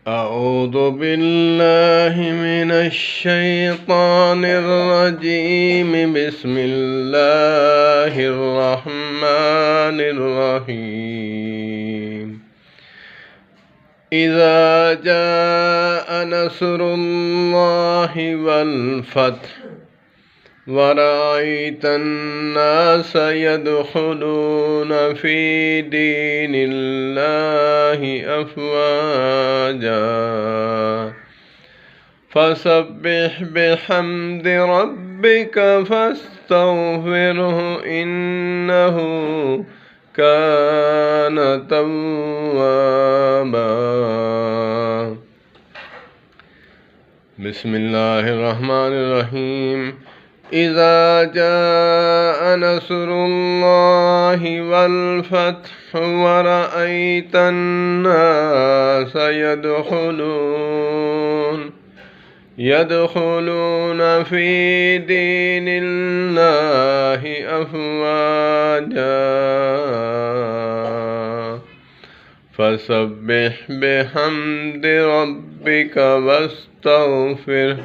أعوذ بالله من الشيطان الرجيم بسم الله الرحمن الرحيم إذا جاء نصر الله والفتح ورأيت الناس يدخلون في دين الله أفواجا فسبح بحمد ربك فاستغفره إنه كان توابا بسم الله الرحمن الرحيم إذا جاء نصر الله والفتح ورأيت الناس يدخلون في دين الله أفواجا فسبح بحمد ربك واستغفره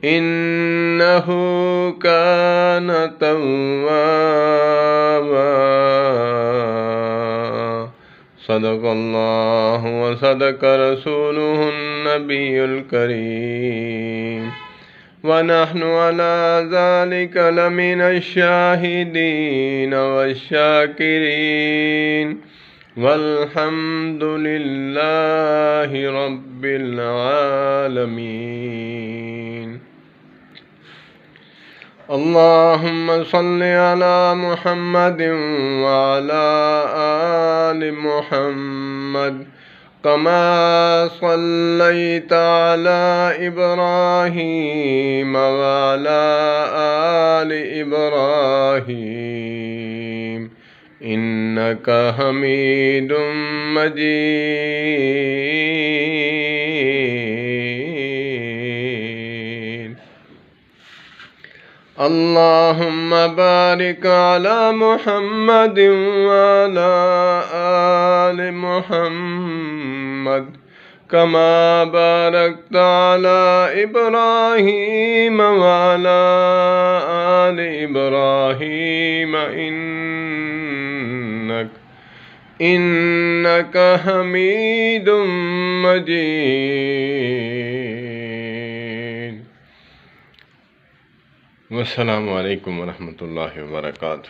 إنه كان توابا صدق الله وصدق رسوله النبي الكريم ونحن على ذلك لمن الشاهدين والشاكرين والحمد لله رب العالمين اللهم صل على محمد وعلى آل محمد كما صليت على إبراهيم وعلى آل إبراهيم إنك حميد مجيد اللهم بارك على محمد وعلى آل محمد كما باركت على إبراهيم وعلى آل إبراهيم إنك حميد مجيد والسلام عليكم ورحمة الله وبركاته.